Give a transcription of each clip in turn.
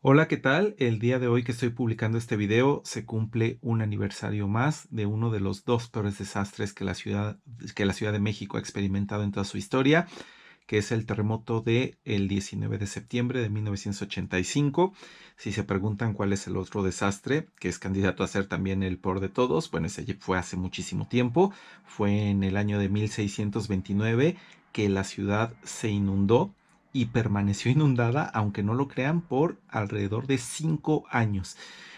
Hola, ¿qué tal? El día de hoy que estoy publicando este video se cumple un aniversario más de uno de los dos peores desastres que la Ciudad de México ha experimentado en toda su historia, que es el terremoto del 19 de septiembre de 1985. Si se preguntan cuál es el otro desastre, que es candidato a ser también el peor de todos, bueno, ese fue hace muchísimo tiempo. Fue en el año de 1629 que la ciudad se inundó y permaneció inundada, aunque no lo crean, por alrededor de 5 años.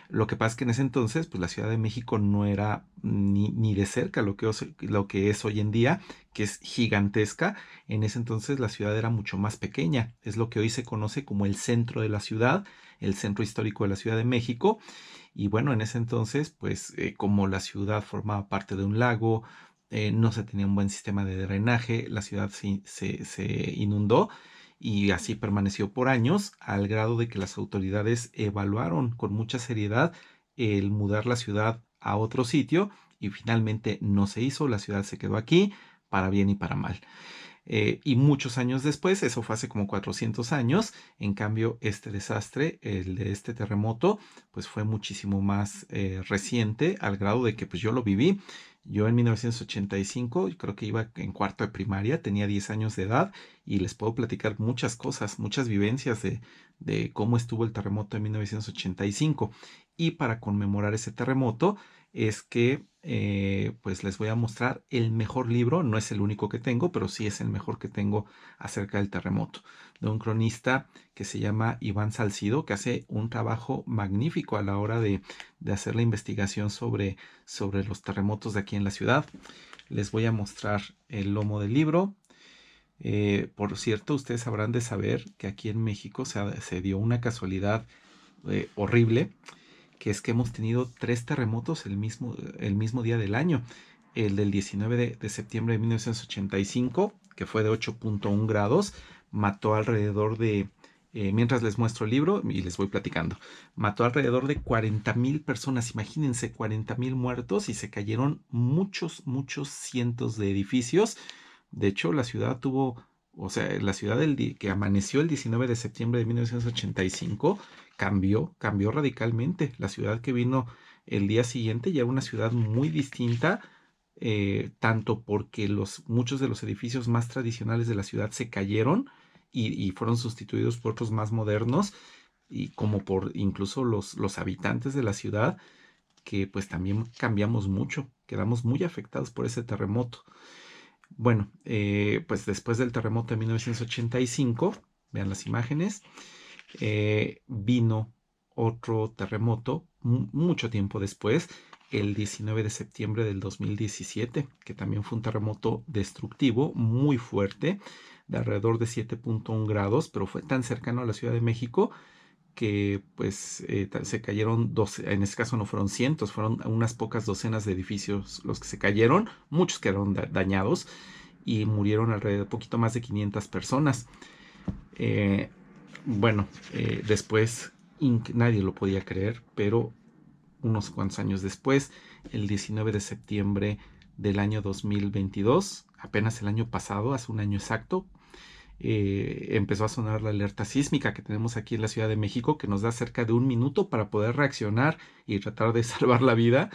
Lo que pasa es que en ese entonces, pues la Ciudad de México no era ni de cerca lo que es hoy en día, que es gigantesca. En ese entonces la ciudad era mucho más pequeña. Es lo que hoy se conoce como el centro de la ciudad, el centro histórico de la Ciudad de México. Y bueno, en ese entonces, pues como la ciudad formaba parte de un lago, no se tenía un buen sistema de drenaje, la ciudad se inundó y así permaneció por años, al grado de que las autoridades evaluaron con mucha seriedad el mudar la ciudad a otro sitio y finalmente no se hizo, la ciudad se quedó aquí para bien y para mal. Y muchos años después, eso fue hace como 400 años, en cambio este desastre, el de este terremoto, pues fue muchísimo más reciente, al grado de que pues yo lo viví. Yo en 1985, creo que iba en cuarto de primaria, tenía 10 años de edad y les puedo platicar muchas cosas, muchas vivencias de cómo estuvo el terremoto en 1985. Y para conmemorar ese terremoto es que pues les voy a mostrar el mejor libro, no es el único que tengo, pero sí es el mejor que tengo acerca del terremoto, de un cronista que se llama Iván Salcido, que hace un trabajo magnífico a la hora de hacer la investigación sobre los terremotos de aquí en la ciudad. Les voy a mostrar el lomo del libro. Por cierto, ustedes habrán de saber que aquí en México se dio una casualidad horrible, que es que hemos tenido tres terremotos el mismo día del año. El del 19 de septiembre de 1985, que fue de 8.1 grados, mató alrededor de, mientras les muestro el libro y les voy platicando, mató alrededor de 40,000 personas, imagínense, 40,000 muertos y se cayeron muchos, muchos cientos de edificios. De hecho, la ciudad tuvo, o sea, la ciudad que amaneció el 19 de septiembre de 1985 cambió radicalmente. La ciudad que vino el día siguiente ya era una ciudad muy distinta, tanto porque muchos de los edificios más tradicionales de la ciudad se cayeron y fueron sustituidos por otros más modernos, y como por incluso los habitantes de la ciudad, que pues también cambiamos mucho, quedamos muy afectados por ese terremoto. Bueno, pues después del terremoto de 1985, vean las imágenes, vino otro terremoto mucho tiempo después, el 19 de septiembre del 2017, que también fue un terremoto destructivo muy fuerte, de alrededor de 7.1 grados, pero fue tan cercano a la Ciudad de México que pues se cayeron en este caso no fueron cientos, fueron unas pocas docenas de edificios los que se cayeron, muchos quedaron dañados y murieron alrededor de poquito más de 500 personas. Eh, bueno, después nadie lo podía creer, pero unos cuantos años después, el 19 de septiembre del año 2022, apenas el año pasado, hace un año exacto, empezó a sonar la alerta sísmica que tenemos aquí en la Ciudad de México, que nos da cerca de un minuto para poder reaccionar y tratar de salvar la vida.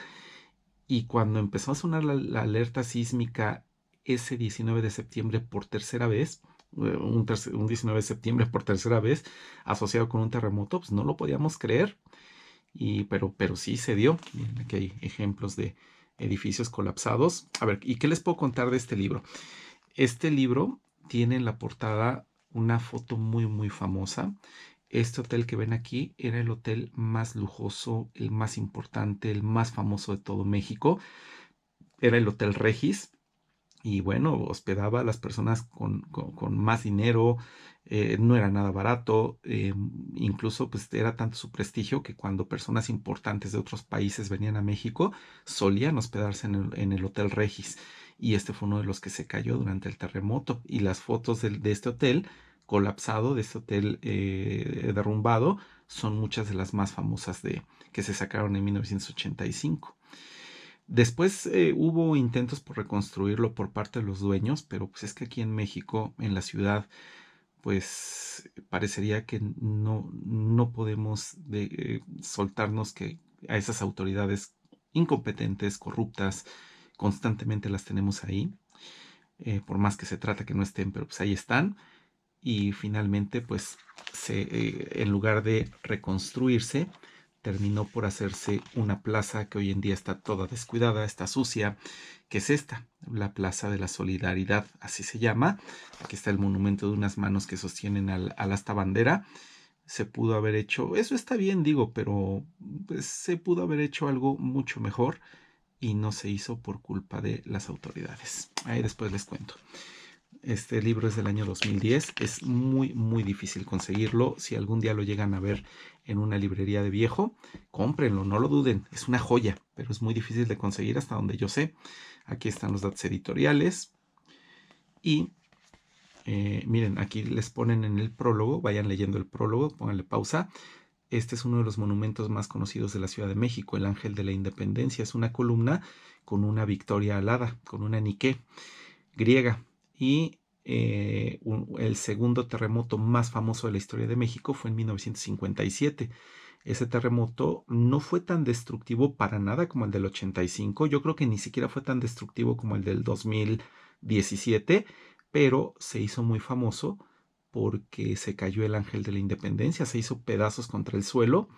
Y cuando empezó a sonar la alerta sísmica ese 19 de septiembre por tercera vez, un 19 de septiembre por tercera vez, asociado con un terremoto, pues no lo podíamos creer. Pero sí se dio. Miren, aquí hay ejemplos de edificios colapsados. A ver, ¿y qué les puedo contar de este libro? Este libro tiene en la portada una foto muy, muy famosa. Este hotel que ven aquí era el hotel más lujoso, el más importante, el más famoso de todo México. Era el Hotel Regis y bueno, hospedaba a las personas con más dinero. No era nada barato. Incluso pues era tanto su prestigio que cuando personas importantes de otros países venían a México, solían hospedarse en el Hotel Regis. Y este fue uno de los que se cayó durante el terremoto. Y las fotos de este hotel colapsado, de este hotel derrumbado, son muchas de las más famosas que se sacaron en 1985. Después hubo intentos por reconstruirlo por parte de los dueños, pero pues es que aquí en México, en la ciudad, pues parecería que no podemos soltarnos que a esas autoridades incompetentes, corruptas, constantemente las tenemos ahí, por más que se trata que no estén, pero pues ahí están. Y finalmente, pues, en lugar de reconstruirse, terminó por hacerse una plaza que hoy en día está toda descuidada, está sucia, que es esta, la Plaza de la Solidaridad, así se llama. Aquí está el monumento de unas manos que sostienen al asta bandera. Se pudo haber hecho, eso está bien, digo, pero pues, se pudo haber hecho algo mucho mejor y no se hizo por culpa de las autoridades. Ahí después les cuento. Este libro es del año 2010, es muy difícil conseguirlo. Si algún día lo llegan a ver en una librería de viejo, cómprenlo, no lo duden, es una joya, pero es muy difícil de conseguir hasta donde yo sé. Aquí están los datos editoriales y miren, aquí les ponen en el prólogo, vayan leyendo el prólogo, pónganle pausa. Este es uno de los monumentos más conocidos de la Ciudad de México, el Ángel de la Independencia. Es una columna con una victoria alada, con una Nike griega. Y el segundo terremoto más famoso de la historia de México fue en 1957. Ese terremoto no fue tan destructivo para nada como el del 85. Yo creo que ni siquiera fue tan destructivo como el del 2017, pero se hizo muy famoso porque se cayó el Ángel de la Independencia, se hizo pedazos contra el suelo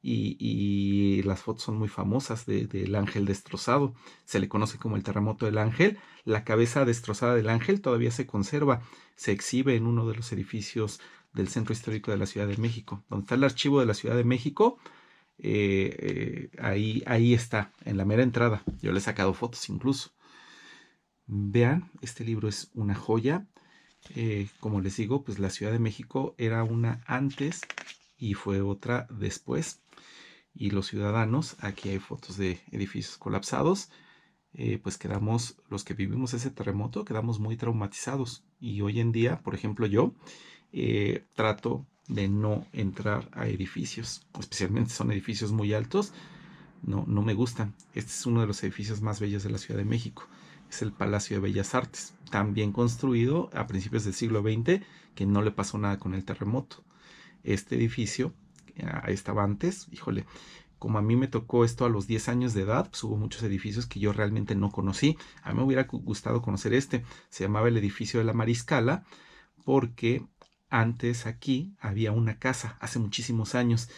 y las fotos son muy famosas del ángel destrozado. Se le conoce como el terremoto del ángel. La cabeza destrozada del ángel todavía se conserva, se exhibe en uno de los edificios del Centro Histórico de la Ciudad de México, donde está el archivo de la Ciudad de México. Ahí está, en la mera entrada. Yo le he sacado fotos incluso. Vean, este libro es una joya. Como les digo, pues la Ciudad de México era una antes y fue otra después. Y los ciudadanos, aquí hay fotos de edificios colapsados, pues quedamos, los que vivimos ese terremoto, quedamos muy traumatizados. Y hoy en día, por ejemplo, yo trato de no entrar a edificios, especialmente son edificios muy altos, no me gustan. Este es uno de los edificios más bellos de la Ciudad de México. Es el Palacio de Bellas Artes, tan bien construido a principios del siglo XX que no le pasó nada con el terremoto. Este edificio estaba antes, híjole, como a mí me tocó esto a los 10 años de edad, pues hubo muchos edificios que yo realmente no conocí. A mí me hubiera gustado conocer este. Se llamaba el edificio de la Mariscala porque antes aquí había una casa, hace muchísimos años,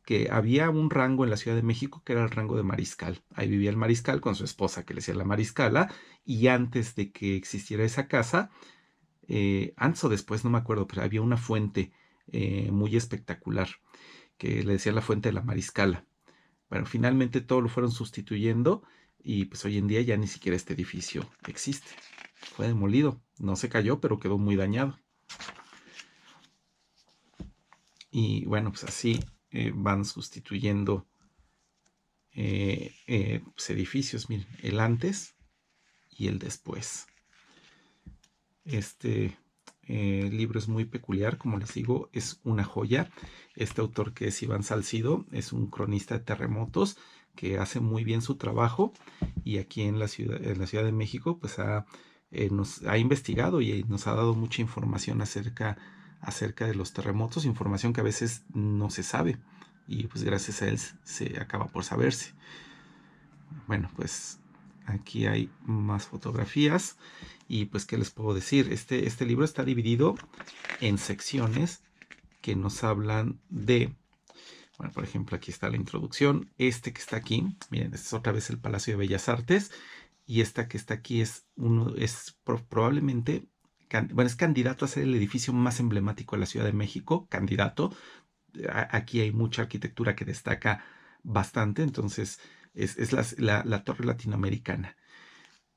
que había un rango en la Ciudad de México que era el rango de mariscal. Ahí vivía el mariscal con su esposa que le decía la mariscala y antes de que existiera esa casa, antes o después, no me acuerdo, pero había una fuente muy espectacular que le decía la fuente de la mariscala. Bueno, finalmente todo lo fueron sustituyendo y pues hoy en día ya ni siquiera este edificio existe. Fue demolido, no se cayó, pero quedó muy dañado. Y bueno, pues así van sustituyendo pues edificios, miren, el antes y el después. Este libro es muy peculiar, como les digo, es una joya. Este autor, que es Iván Salcido, es un cronista de terremotos que hace muy bien su trabajo y aquí en la Ciudad de México pues nos ha investigado y nos ha dado mucha información acerca de los terremotos, información que a veces no se sabe y pues gracias a él se acaba por saberse. Bueno, pues aquí hay más fotografías y pues qué les puedo decir, este libro está dividido en secciones que nos hablan de, bueno, por ejemplo, aquí está la introducción, este que está aquí, miren, este es otra vez el Palacio de Bellas Artes y esta que está aquí es probablemente, bueno, es candidato a ser el edificio más emblemático de la Ciudad de México, candidato. Aquí hay mucha arquitectura que destaca bastante, entonces es la Torre Latinoamericana.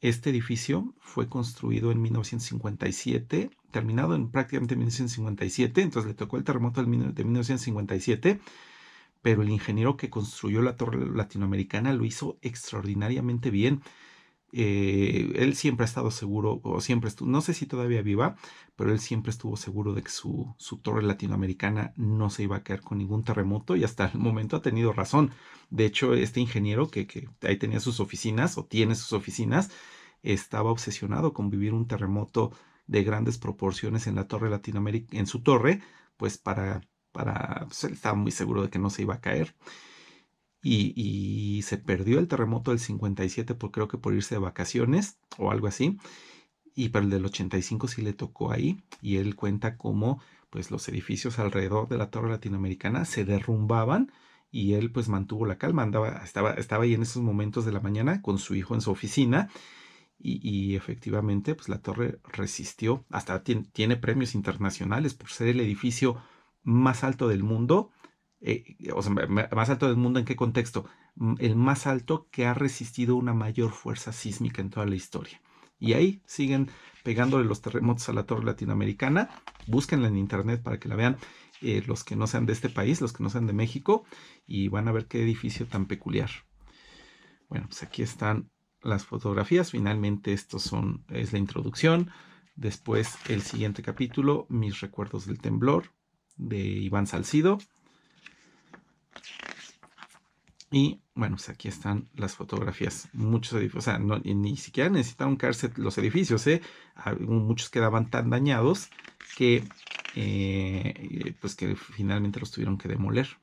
Este edificio fue construido en 1957, terminado en prácticamente 1957, entonces le tocó el terremoto de 1957, pero el ingeniero que construyó la Torre Latinoamericana lo hizo extraordinariamente bien. Él siempre ha estado seguro, o siempre estuvo, no sé si todavía viva, pero él siempre estuvo seguro de que su torre latinoamericana no se iba a caer con ningún terremoto y hasta el momento ha tenido razón. De hecho, este ingeniero que ahí tenía sus oficinas o tiene sus oficinas, estaba obsesionado con vivir un terremoto de grandes proporciones en la torre Latinoamérica, en su torre, pues pues él estaba muy seguro de que no se iba a caer. Y se perdió el terremoto del 57 creo que por irse de vacaciones o algo así. Y para el del 85 sí le tocó ahí. Y él cuenta cómo pues los edificios alrededor de la torre latinoamericana se derrumbaban y él pues mantuvo la calma. Estaba ahí en esos momentos de la mañana con su hijo en su oficina y efectivamente pues la torre resistió. Hasta tiene premios internacionales por ser el edificio más alto del mundo. O sea, más alto del mundo, ¿en qué contexto? El más alto que ha resistido una mayor fuerza sísmica en toda la historia. Y ahí siguen pegándole los terremotos a la torre latinoamericana. Búsquenla en internet para que la vean, los que no sean de este país, los que no sean de México, y van a ver qué edificio tan peculiar. Bueno, pues aquí están las fotografías. Finalmente es la introducción. Después el siguiente capítulo, Mis recuerdos del temblor, de Iván Salcido. Y bueno, pues aquí están las fotografías. Muchos edificios, o sea, ni siquiera necesitaron caerse los edificios, ¿eh? Muchos quedaban tan dañados que, pues que finalmente los tuvieron que demoler.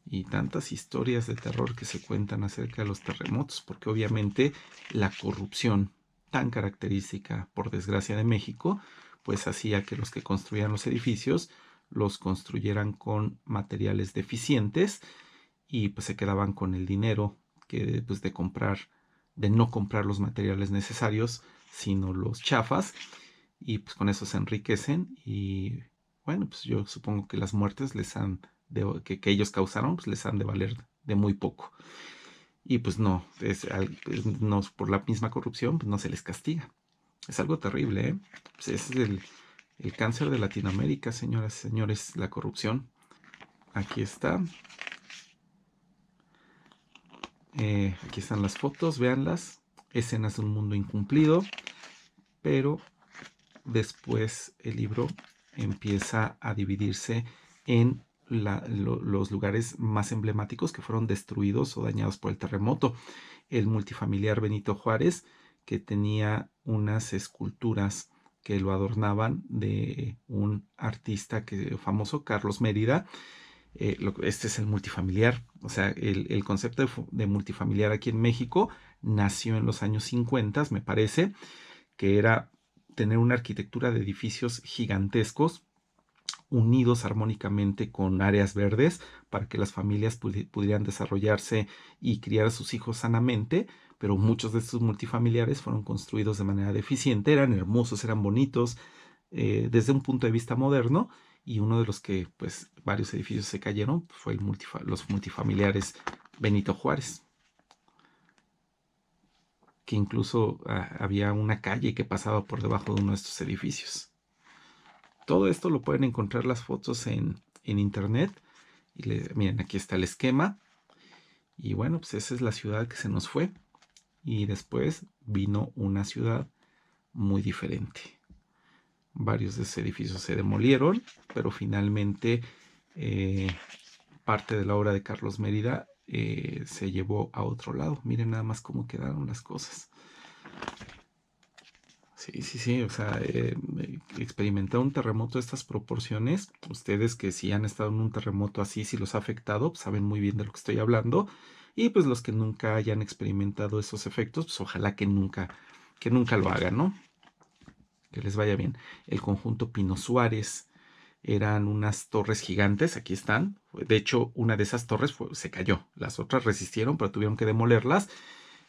Y tantas historias de terror que se cuentan acerca de los terremotos, porque obviamente la corrupción tan característica, por desgracia, de México, pues hacía que los que construían los edificios los construyeran con materiales deficientes y pues se quedaban con el dinero que pues de no comprar los materiales necesarios, sino los chafas, y pues con eso se enriquecen. Y bueno, pues yo supongo que las muertes que ellos causaron, pues les han de valer de muy poco. Y pues no, no por la misma corrupción, pues no se les castiga. Es algo terrible, ¿eh? Pues ese es el cáncer de Latinoamérica, señoras y señores, la corrupción. Aquí está. Aquí están las fotos, véanlas. Escenas de un mundo incumplido. Pero después el libro empieza a dividirse en los lugares más emblemáticos que fueron destruidos o dañados por el terremoto. El multifamiliar Benito Juárez, que tenía unas esculturas que lo adornaban de un artista famoso, Carlos Mérida. Este es el multifamiliar. O sea, el concepto de multifamiliar aquí en México nació en los años 50, me parece, que era tener una arquitectura de edificios gigantescos unidos armónicamente con áreas verdes para que las familias pudieran desarrollarse y criar a sus hijos sanamente. Pero muchos de estos multifamiliares fueron construidos de manera deficiente, eran hermosos, eran bonitos, desde un punto de vista moderno, y uno de los que pues varios edificios se cayeron fue los multifamiliares Benito Juárez, que incluso había una calle que pasaba por debajo de uno de estos edificios. Todo esto lo pueden encontrar las fotos en internet. Y miren, aquí está el esquema. Y bueno, pues esa es la ciudad que se nos fue. Y después vino una ciudad muy diferente. Varios de esos edificios se demolieron, pero finalmente parte de la obra de Carlos Mérida se llevó a otro lado. Miren nada más cómo quedaron las cosas. Sí, o sea, experimentar un terremoto de estas proporciones, ustedes que sí han estado en un terremoto así, si los ha afectado, pues saben muy bien de lo que estoy hablando. Y pues los que nunca hayan experimentado esos efectos, pues ojalá que nunca lo hagan, ¿no? Que les vaya bien. El conjunto Pino Suárez eran unas torres gigantes, aquí están. De hecho, una de esas torres se cayó. Las otras resistieron, pero tuvieron que demolerlas.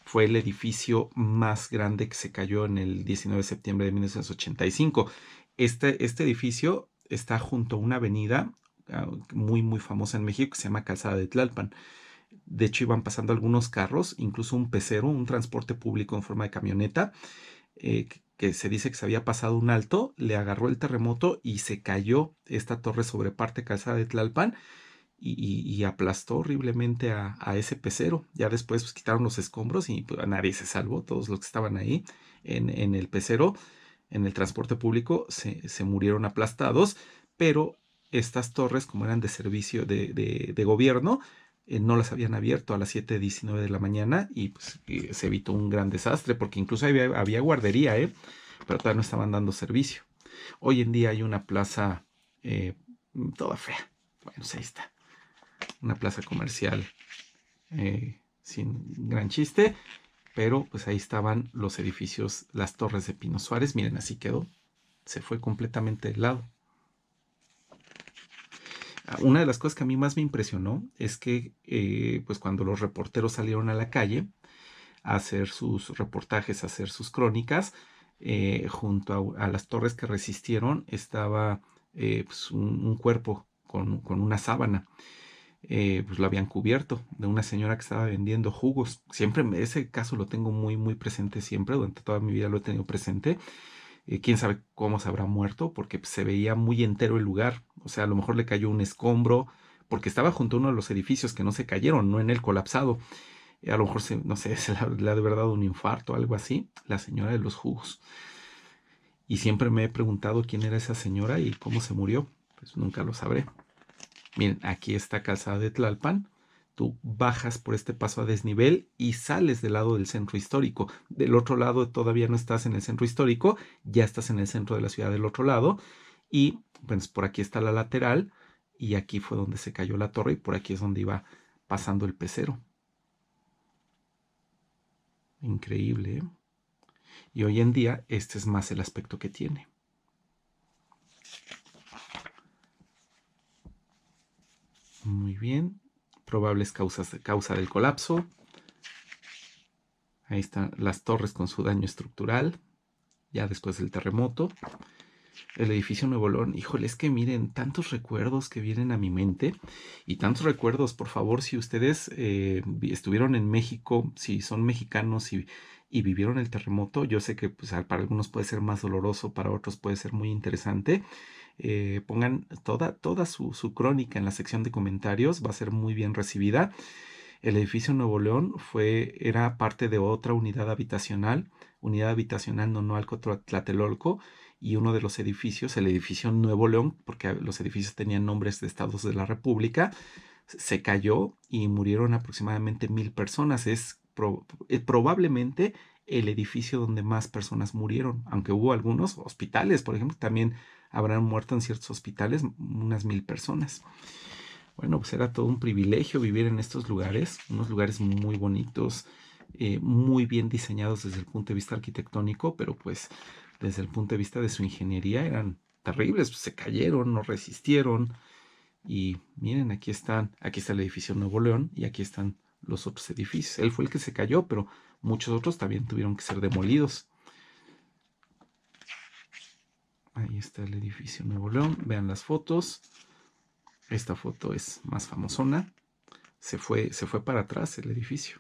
Fue el edificio más grande que se cayó en el 19 de septiembre de 1985. Este edificio está junto a una avenida muy, muy famosa en México que se llama Calzada de Tlalpan. De hecho, iban pasando algunos carros, incluso un pecero, un transporte público en forma de camioneta, que se dice que se había pasado un alto, le agarró el terremoto y se cayó esta torre sobre parte Calzada de Tlalpan y aplastó horriblemente a ese pecero. Ya después pues, quitaron los escombros y pues, nadie se salvó. Todos los que estaban ahí en el pecero, en el transporte público, se murieron aplastados, pero estas torres, como eran de servicio de gobierno, no las habían abierto a las 7:19 de la mañana y pues se evitó un gran desastre, porque incluso había guardería, pero todavía no estaban dando servicio. Hoy en día hay una plaza toda fea. Bueno, pues ahí está. Una plaza comercial sin gran chiste, pero pues ahí estaban los edificios, las torres de Pino Suárez. Miren, así quedó. Se fue completamente de lado. Una de las cosas que a mí más me impresionó es que pues cuando los reporteros salieron a la calle a hacer sus reportajes, a hacer sus crónicas, junto a las torres que resistieron estaba pues un cuerpo con una sábana. Pues lo habían cubierto de una señora que estaba vendiendo jugos. Siempre ese caso lo tengo muy, muy presente siempre, durante toda mi vida lo he tenido presente. Quién sabe cómo se habrá muerto, porque pues, se veía muy entero el lugar. O sea, a lo mejor le cayó un escombro, porque estaba junto a uno de los edificios que no se cayeron, no en el colapsado. A lo mejor, no sé, le ha de haber dado un infarto o algo así, la señora de los jugos. Y siempre me he preguntado quién era esa señora y cómo se murió. Pues nunca lo sabré. Miren, aquí está Calzada de Tlalpan. Tú bajas por este paso a desnivel y sales del lado del centro histórico. Del otro lado todavía no estás en el centro histórico, ya estás en el centro de la ciudad del otro lado. Y pues por aquí está la lateral y aquí fue donde se cayó la torre y por aquí es donde iba pasando el pecero. Increíble, ¿eh? Y hoy en día este es más el aspecto que tiene. Muy bien. Probables causas de causa del colapso. Ahí están las torres con su daño estructural, ya después del terremoto. El edificio Nuevo León, híjole, es que miren, tantos recuerdos que vienen a mi mente y tantos recuerdos, por favor, si ustedes estuvieron en México, si son mexicanos y vivieron el terremoto, yo sé que pues, para algunos puede ser más doloroso, para otros puede ser muy interesante. Pongan toda su crónica en la sección de comentarios, va a ser muy bien recibida. El edificio Nuevo León era parte de otra unidad habitacional Nonoalco Tlatelolco, y uno de los edificios, el edificio Nuevo León, porque los edificios tenían nombres de estados de la República, se cayó y murieron aproximadamente 1,000 personas. Es probablemente el edificio donde más personas murieron, aunque hubo algunos hospitales, por ejemplo, también habrán muerto en ciertos hospitales unas 1,000 personas. Bueno, pues era todo un privilegio vivir en estos lugares, unos lugares muy bonitos, muy bien diseñados desde el punto de vista arquitectónico, pero pues desde el punto de vista de su ingeniería eran terribles, pues se cayeron, no resistieron. Y miren, aquí está el edificio Nuevo León y aquí están los otros edificios. Él fue el que se cayó, pero muchos otros también tuvieron que ser demolidos. Ahí está el edificio Nuevo León, vean las fotos. Esta foto es más famosona. Se fue para atrás el edificio.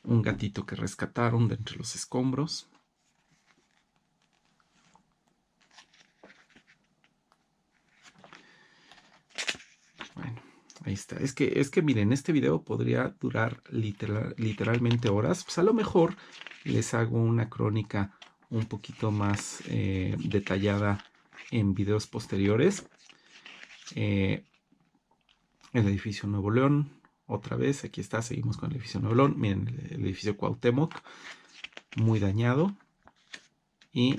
Un gatito que rescataron de entre los escombros. Bueno, ahí está. Es que miren, este video podría durar literalmente horas. Pues a lo mejor les hago una crónica un poquito más detallada en videos posteriores. El edificio Nuevo León, otra vez, aquí está, seguimos con el edificio Nuevo León. Miren, el edificio Cuauhtémoc, muy dañado. Y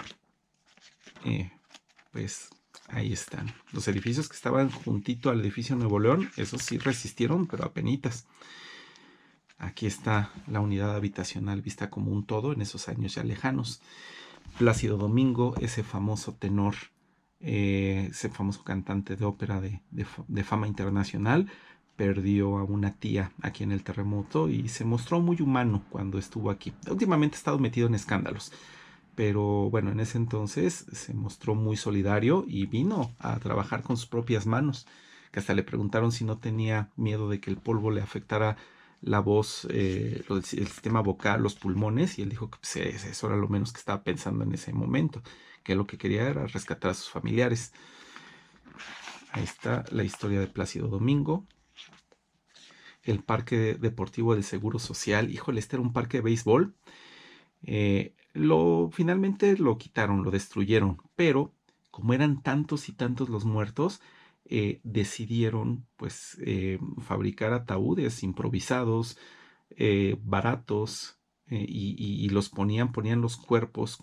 pues ahí están. Los edificios que estaban juntito al edificio Nuevo León, esos sí resistieron, pero apenitas. Aquí está la unidad habitacional vista como un todo en esos años ya lejanos. Plácido Domingo, ese famoso tenor, ese famoso cantante de ópera de fama internacional, perdió a una tía aquí en el terremoto y se mostró muy humano cuando estuvo aquí. Últimamente ha estado metido en escándalos, pero bueno, en ese entonces se mostró muy solidario y vino a trabajar con sus propias manos, que hasta le preguntaron si no tenía miedo de que el polvo le afectara la voz, el sistema vocal, los pulmones, y él dijo que pues, eso era lo menos que estaba pensando en ese momento, que lo que quería era rescatar a sus familiares. Ahí está la historia de Plácido Domingo. El Parque Deportivo del Seguro Social, híjole, este era un parque de béisbol. Finalmente lo quitaron, lo destruyeron, pero como eran tantos y tantos los muertos, decidieron pues fabricar ataúdes improvisados, baratos, y los ponían los cuerpos,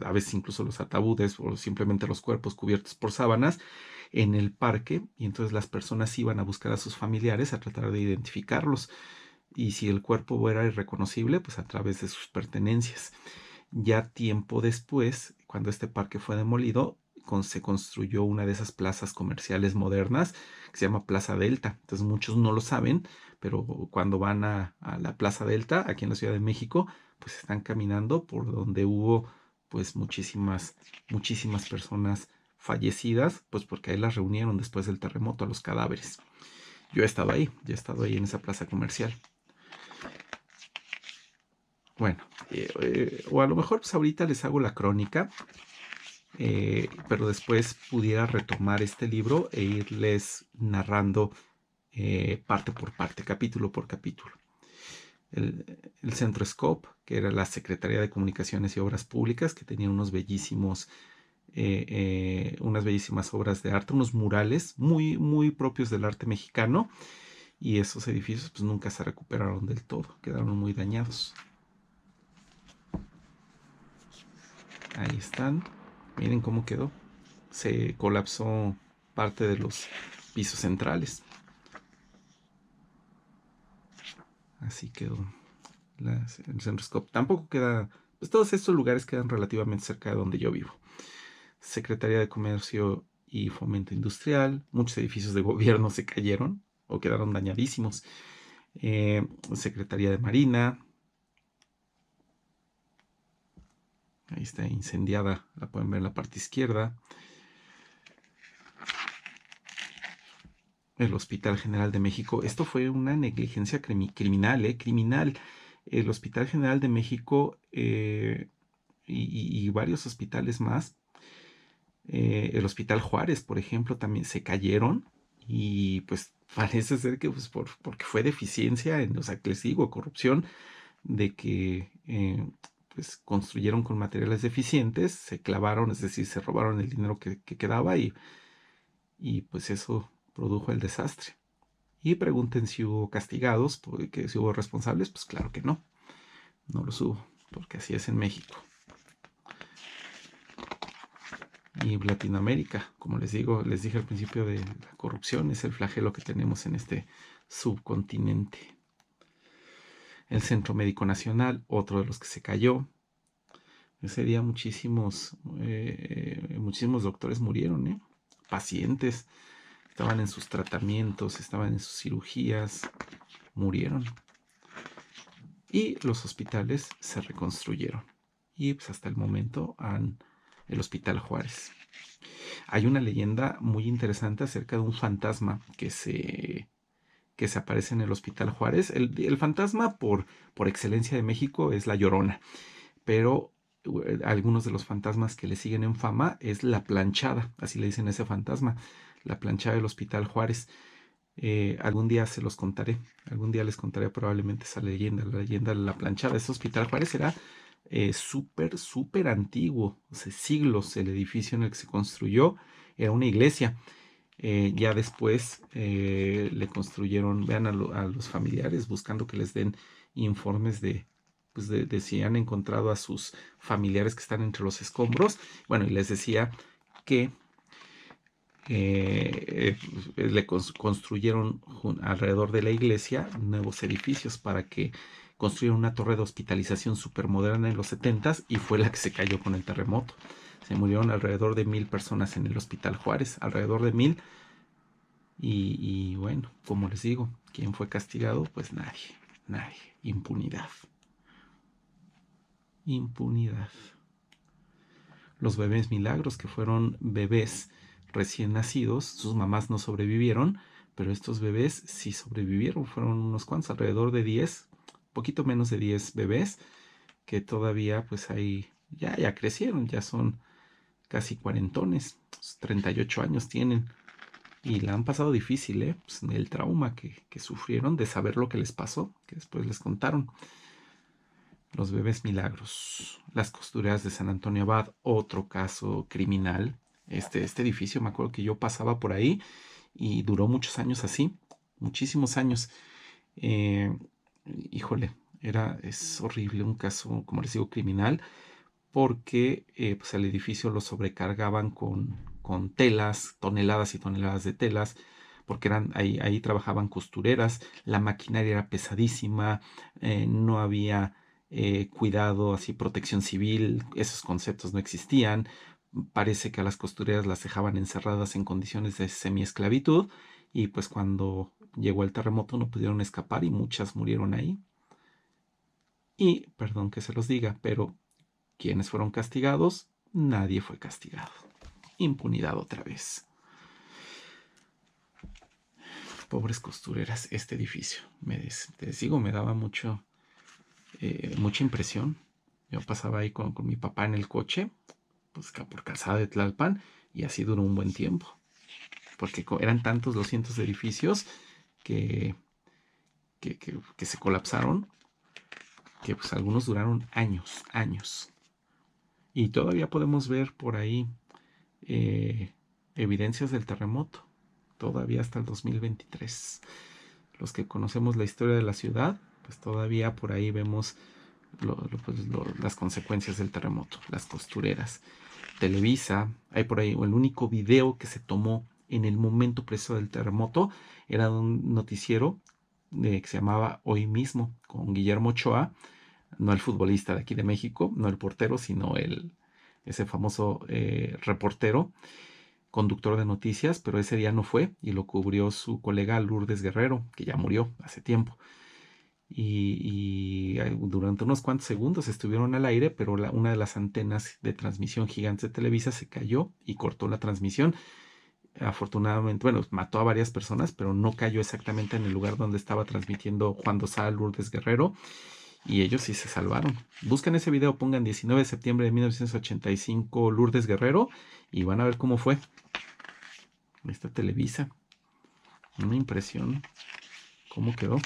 a veces incluso los ataúdes o simplemente los cuerpos cubiertos por sábanas en el parque, y entonces las personas iban a buscar a sus familiares a tratar de identificarlos, y si el cuerpo era irreconocible, pues a través de sus pertenencias. Ya tiempo después, cuando este parque fue demolido, se construyó una de esas plazas comerciales modernas que se llama Plaza Delta. Entonces muchos no lo saben, pero cuando van a la Plaza Delta, aquí en la Ciudad de México, pues están caminando por donde hubo pues muchísimas personas fallecidas, pues porque ahí las reunieron después del terremoto a los cadáveres. Yo he estado ahí en esa plaza comercial. Bueno, o a lo mejor pues ahorita les hago la crónica, pero después pudiera retomar este libro e irles narrando parte por parte, capítulo por capítulo. El Centro Scope, que era la Secretaría de Comunicaciones y Obras Públicas, que tenía unas bellísimas obras de arte, unos murales muy propios del arte mexicano, y esos edificios pues nunca se recuperaron del todo, quedaron muy dañados. Ahí están, miren cómo quedó. Se colapsó parte de los pisos centrales. Así quedó el Centro Scope. Tampoco queda, pues todos estos lugares quedan relativamente cerca de donde yo vivo. Secretaría de Comercio y Fomento Industrial, muchos edificios de gobierno se cayeron o quedaron dañadísimos. Secretaría de Marina, ahí está incendiada, la pueden ver en la parte izquierda. El Hospital General de México, esto fue una negligencia criminal. El Hospital General de México y varios hospitales más, el Hospital Juárez, por ejemplo, también se cayeron, y pues parece ser que pues porque fue deficiencia, o sea, que les digo, corrupción, de que pues construyeron con materiales deficientes, se clavaron, es decir, se robaron el dinero que quedaba, y pues eso produjo el desastre. Y pregunten si hubo castigados, porque si hubo responsables, pues claro que no, no los hubo, porque así es en México. Y Latinoamérica, como les dije al principio, de la corrupción es el flagelo que tenemos en este subcontinente. El Centro Médico Nacional, otro de los que se cayó. Ese día muchísimos doctores murieron, pacientes, estaban en sus tratamientos, estaban en sus cirugías, murieron. Y los hospitales se reconstruyeron. Y pues hasta el momento el Hospital Juárez. Hay una leyenda muy interesante acerca de un fantasma que se aparece en el Hospital Juárez. El fantasma por excelencia de México es La Llorona, pero algunos de los fantasmas que le siguen en fama es la planchada, así le dicen a ese fantasma, la planchada del Hospital Juárez. Algún día se los contaré, algún día les contaré probablemente esa leyenda, la leyenda de la planchada. Ese Hospital Juárez era súper antiguo, hace siglos el edificio en el que se construyó, era una iglesia. Ya después le construyeron, vean a los familiares buscando que les den informes pues de si han encontrado a sus familiares que están entre los escombros. Bueno, y les decía que le construyeron alrededor de la iglesia nuevos edificios para que construyeran una torre de hospitalización súper moderna en los 70s, y fue la que se cayó con el terremoto. Se murieron alrededor de 1000 personas en el Hospital Juárez, alrededor de 1000. Y bueno, como les digo, ¿quién fue castigado? Pues nadie. Impunidad. Los bebés milagros, que fueron bebés recién nacidos, sus mamás no sobrevivieron, pero estos bebés sí sobrevivieron, fueron unos cuantos, alrededor de 10, poquito menos de 10 bebés, que todavía pues ahí ya crecieron, ya son casi cuarentones, 38 años tienen, y la han pasado difícil, pues, el trauma que sufrieron de saber lo que les pasó, que después les contaron. Los bebés milagros, las costureras de San Antonio Abad, otro caso criminal. Este edificio, me acuerdo que yo pasaba por ahí y duró muchos años así, muchísimos años. Híjole, Es horrible, un caso, como les digo, criminal, porque pues el edificio lo sobrecargaban con telas, toneladas y toneladas de telas, porque ahí trabajaban costureras, la maquinaria era pesadísima, no había cuidado, así protección civil, esos conceptos no existían. Parece que a las costureras las dejaban encerradas en condiciones de semiesclavitud y pues cuando llegó el terremoto no pudieron escapar y muchas murieron ahí. Y, perdón que se los diga, pero ¿quiénes fueron castigados? Nadie fue castigado. Impunidad otra vez. Pobres costureras, este edificio. Les digo, me daba mucha impresión. Yo pasaba ahí con mi papá en el coche, pues por Calzada de Tlalpan, y así duró un buen tiempo. Porque eran tantos los cientos de edificios que, que se colapsaron, que pues algunos duraron años, años. Y todavía podemos ver por ahí eh, evidencias del terremoto, todavía hasta el 2023. Los que conocemos la historia de la ciudad, pues todavía por ahí vemos las consecuencias del terremoto, las costureras. Televisa, hay por ahí el único video que se tomó en el momento preciso del terremoto, era un noticiero que se llamaba Hoy Mismo, con Guillermo Ochoa, no el futbolista de aquí de México, no el portero, sino ese famoso reportero, conductor de noticias, pero ese día no fue y lo cubrió su colega Lourdes Guerrero, que ya murió hace tiempo. Y durante unos cuantos segundos estuvieron al aire, pero una de las antenas de transmisión gigantes de Televisa se cayó y cortó la transmisión. Afortunadamente, bueno, mató a varias personas, pero no cayó exactamente en el lugar donde estaba transmitiendo Juan Dosal Lourdes Guerrero. Y ellos sí se salvaron. Busquen ese video, pongan 19 de septiembre de 1985 Lourdes Guerrero y van a ver cómo fue. Esta Televisa. Una impresión. ¿Cómo quedó?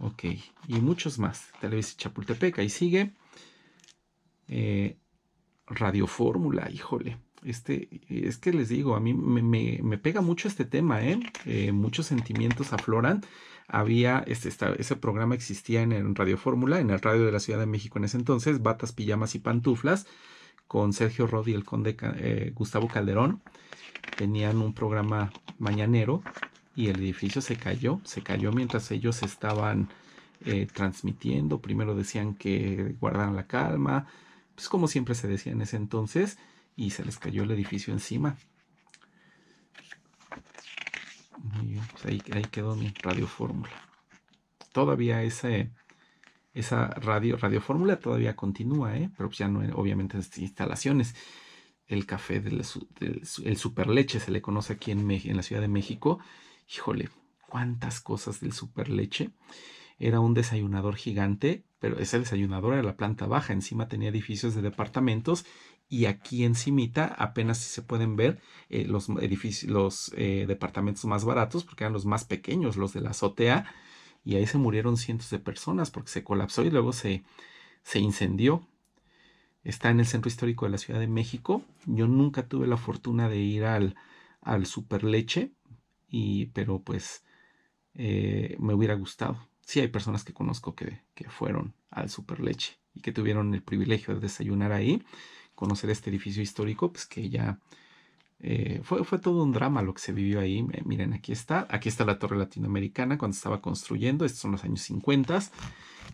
Ok. Y muchos más. Televisa Chapultepec, ahí sigue. Radio Fórmula, híjole. Es que les digo, a mí me pega mucho este tema, ¿eh? Muchos sentimientos afloran. Ese programa existía en Radio Fórmula, en el radio de la Ciudad de México en ese entonces, Batas, Pijamas y Pantuflas, con Sergio Rod y el conde Gustavo Calderón. Tenían un programa mañanero y el edificio se cayó mientras ellos estaban transmitiendo. Primero decían que guardaran la calma, pues como siempre se decía en ese entonces, y se les cayó el edificio encima. Muy bien, pues ahí quedó mi Radio Fórmula. Todavía esa Radio Fórmula todavía continúa, pero pues ya no, obviamente, en instalaciones. El café el Superleche se le conoce aquí en la Ciudad de México. Híjole, cuántas cosas del Superleche. Era un desayunador gigante, pero ese desayunador era la planta baja, encima tenía edificios de departamentos y aquí encimita apenas si se pueden ver los departamentos más baratos, porque eran los más pequeños, los de la azotea, y ahí se murieron cientos de personas porque se colapsó y luego se incendió. Está en el centro histórico de la Ciudad de México. Yo nunca tuve la fortuna de ir al Superleche, pero pues me hubiera gustado. Sí hay personas que conozco que fueron al Superleche y que tuvieron el privilegio de desayunar ahí, conocer este edificio histórico, pues que ya fue todo un drama lo que se vivió ahí. Miren, aquí está la Torre Latinoamericana cuando estaba construyendo, estos son los años 50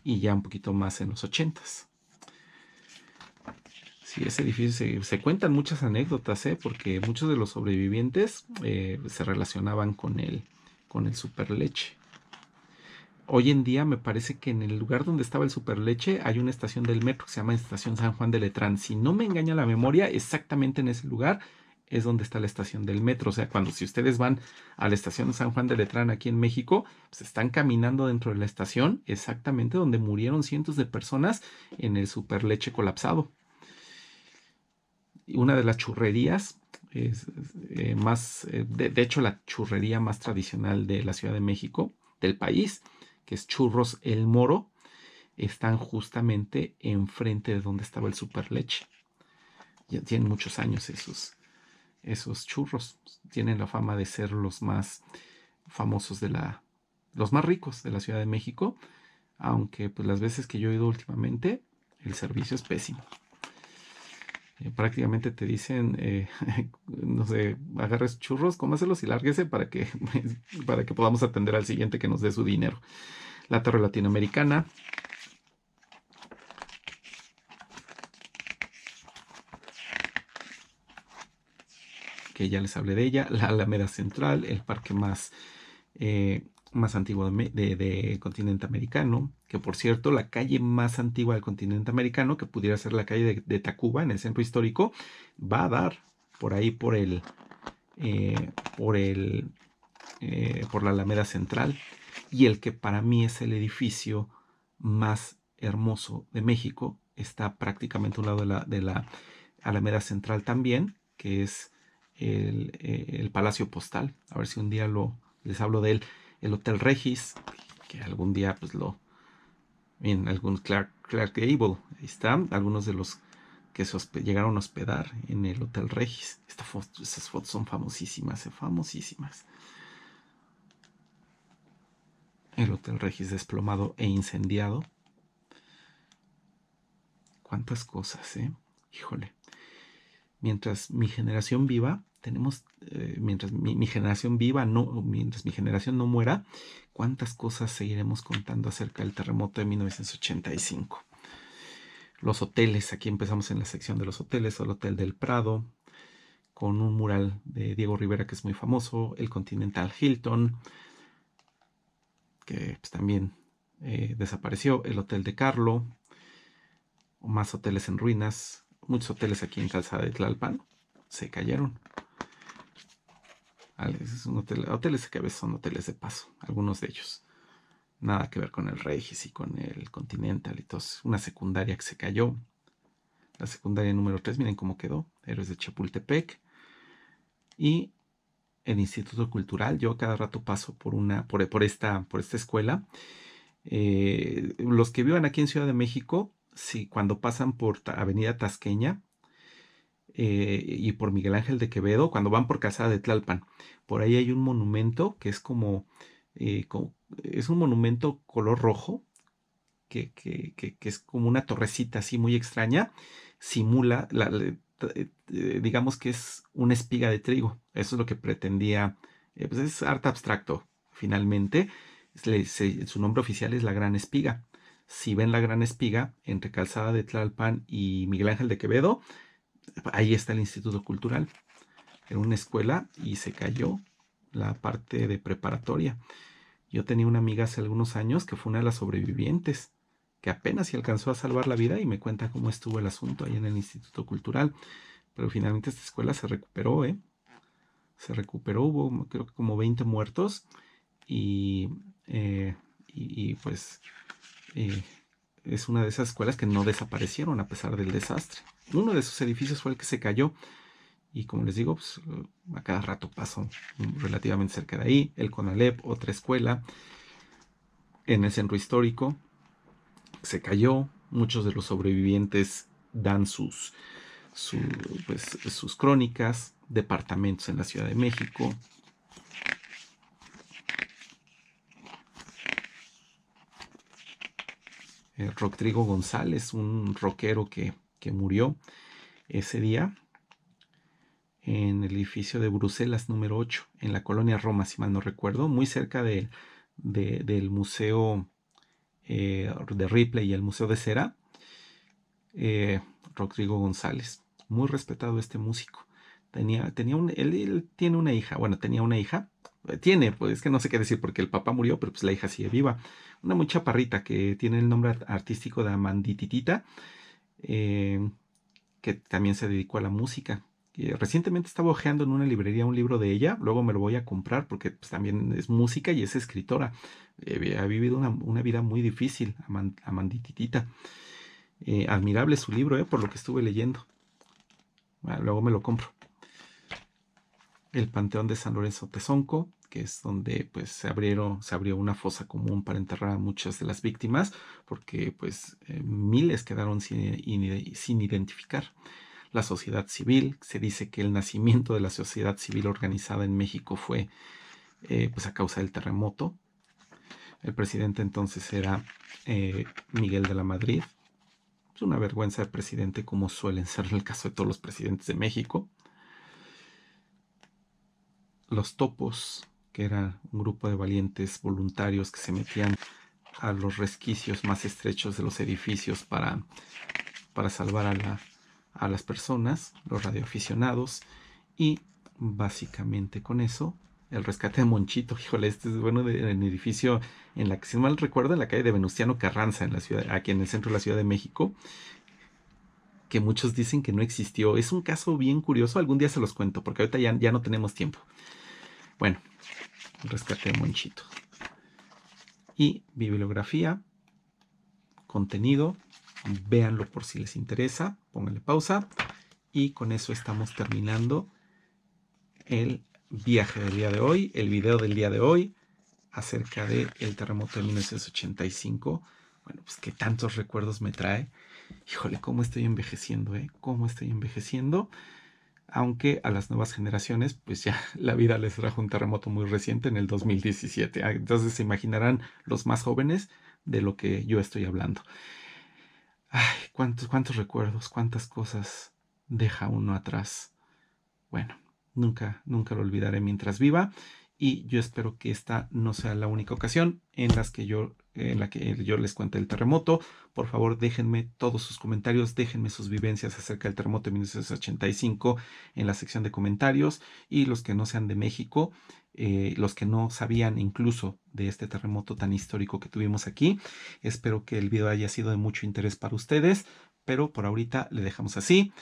y ya un poquito más en los 80. Sí, ese edificio se cuentan muchas anécdotas, porque muchos de los sobrevivientes se relacionaban con el Superleche. Hoy en día me parece que en el lugar donde estaba el Superleche hay una estación del metro que se llama Estación San Juan de Letrán. Si no me engaña la memoria, exactamente en ese lugar es donde está la estación del metro. O sea, si ustedes van a la estación San Juan de Letrán aquí en México, pues están caminando dentro de la estación, exactamente donde murieron cientos de personas en el Superleche colapsado. Una de las churrerías de hecho la churrería más tradicional de la Ciudad de México, del país, que es Churros El Moro, están justamente enfrente de donde estaba el Superleche. Ya tienen muchos años esos churros. Tienen la fama de ser los más famosos los más ricos de la Ciudad de México, aunque pues las veces que yo he ido últimamente, el servicio es pésimo. Prácticamente te dicen, no sé, agarres churros, cómaselos y lárguese para que podamos atender al siguiente que nos dé su dinero. La Torre Latinoamericana, que ya les hablé de ella, la Alameda Central, el parque más antiguo de continente americano, que por cierto, la calle más antigua del continente americano, que pudiera ser la calle de Tacuba, en el centro histórico, va a dar por ahí eh, por el, por la Alameda Central, y el que para mí es el edificio más hermoso de México, está prácticamente a un lado de la Alameda Central también, que es el Palacio Postal. A ver si un día les hablo de él. El Hotel Regis, que algún día pues bien, algún Clark Gable, ahí están algunos de los que llegaron a hospedar en el Hotel Regis. Esas fotos son famosísimas, famosísimas. El Hotel Regis desplomado e incendiado. Cuántas cosas, ¿eh? Híjole. Mientras mi generación viva, mientras mi generación viva, mientras mi generación no muera, cuántas cosas seguiremos contando acerca del terremoto de 1985. Los hoteles, aquí empezamos en la sección de los hoteles, el Hotel del Prado, con un mural de Diego Rivera que es muy famoso, el Continental Hilton, que pues, también desapareció, el Hotel de Carlo, más hoteles en ruinas, muchos hoteles aquí en Calzada de Tlalpan se cayeron. Hoteles que a veces son hoteles de paso, algunos de ellos. Nada que ver con el Regis y con el Continental y todo. Una secundaria que se cayó. La secundaria número 3, miren cómo quedó. Héroes de Chapultepec. Y el Instituto Cultural. Yo cada rato paso por esta escuela. Los que vivan aquí en Ciudad de México, sí, cuando pasan por Avenida Tasqueña, y por Miguel Ángel de Quevedo, cuando van por Calzada de Tlalpan, por ahí hay un monumento que es es un monumento color rojo, que es como una torrecita así muy extraña, simula, digamos que es una espiga de trigo. Eso es lo que pretendía, pues es arte abstracto, finalmente. Su nombre oficial es la Gran Espiga. Si ven la Gran Espiga entre Calzada de Tlalpan y Miguel Ángel de Quevedo, ahí está el Instituto Cultural. Era una escuela y se cayó la parte de preparatoria. Yo tenía una amiga hace algunos años que fue una de las sobrevivientes, que apenas se alcanzó a salvar la vida, y me cuenta cómo estuvo el asunto ahí en el Instituto Cultural. Pero finalmente esta escuela se recuperó, ¿eh? Se recuperó, hubo creo que como 20 muertos y, pues es una de esas escuelas que no desaparecieron a pesar del desastre. Uno de esos edificios fue el que se cayó. Y como les digo, pues, a cada rato paso relativamente cerca de ahí. El CONALEP, otra escuela, en el centro histórico, se cayó. Muchos de los sobrevivientes dan sus crónicas. Departamentos en la Ciudad de México. Rodrigo González, un rockero que murió ese día en el edificio de Bruselas número 8, en la colonia Roma, si mal no recuerdo, muy cerca del museo de Ripley y el museo de cera. Rodrigo González, muy respetado este músico. Él tiene una hija, bueno, tenía una hija, pues es que no sé qué decir porque el papá murió, pero pues la hija sigue viva. Una muy chaparrita que tiene el nombre artístico de Amandititita, que también se dedicó a la música. Recientemente estaba hojeando en una librería un libro de ella, luego me lo voy a comprar porque pues, también es música y es escritora. Ha vivido una vida muy difícil, Amandititita. Admirable su libro, por lo que estuve leyendo. Bueno, luego me lo compro. El Panteón de San Lorenzo Tezonco, que es donde pues se abrió una fosa común para enterrar a muchas de las víctimas, porque pues miles quedaron sin identificar. La sociedad civil, se dice que el nacimiento de la sociedad civil organizada en México fue pues a causa del terremoto. El presidente entonces era Miguel de la Madrid. Es una vergüenza de presidente, como suelen ser en el caso de todos los presidentes de México. Los topos, que era un grupo de valientes voluntarios que se metían a los resquicios más estrechos de los edificios para salvar a las personas, los radioaficionados. Y básicamente con eso, el rescate de Monchito. Híjole, este es bueno, en el edificio, en la que, si mal recuerdo, en la calle de Venustiano Carranza, en la ciudad, aquí en el centro de la Ciudad de México, que muchos dicen que no existió. Es un caso bien curioso, algún día se los cuento, porque ahorita ya no tenemos tiempo. Bueno, rescate de Monchito. Y bibliografía, contenido, véanlo por si les interesa, pónganle pausa. Y con eso estamos terminando el viaje del día de hoy, el video del día de hoy, acerca del terremoto de 1985. Bueno, pues que tantos recuerdos me trae. Híjole, cómo estoy envejeciendo, cómo estoy envejeciendo. Aunque a las nuevas generaciones, pues ya la vida les trajo un terremoto muy reciente en el 2017. Entonces se imaginarán los más jóvenes de lo que yo estoy hablando. Ay, cuántos recuerdos, cuántas cosas deja uno atrás. Bueno, nunca lo olvidaré mientras viva, y yo espero que esta no sea la única ocasión en la que yo les cuente el terremoto. Por favor, déjenme todos sus comentarios, déjenme sus vivencias acerca del terremoto de 1985 en la sección de comentarios, y los que no sean de México, los que no sabían incluso de este terremoto tan histórico que tuvimos aquí. Espero que el video haya sido de mucho interés para ustedes, pero por ahorita le dejamos así.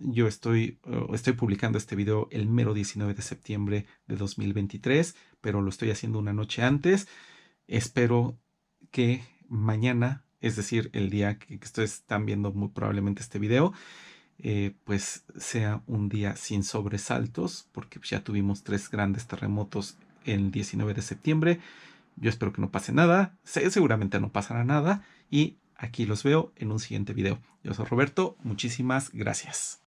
Yo estoy publicando este video el mero 19 de septiembre de 2023, pero lo estoy haciendo una noche antes. Espero que mañana, es decir, el día que ustedes están viendo muy probablemente este video, pues sea un día sin sobresaltos, porque ya tuvimos 3 grandes terremotos el 19 de septiembre. Yo espero que no pase nada, seguramente no pasará nada, y aquí los veo en un siguiente video. Yo soy Roberto, muchísimas gracias.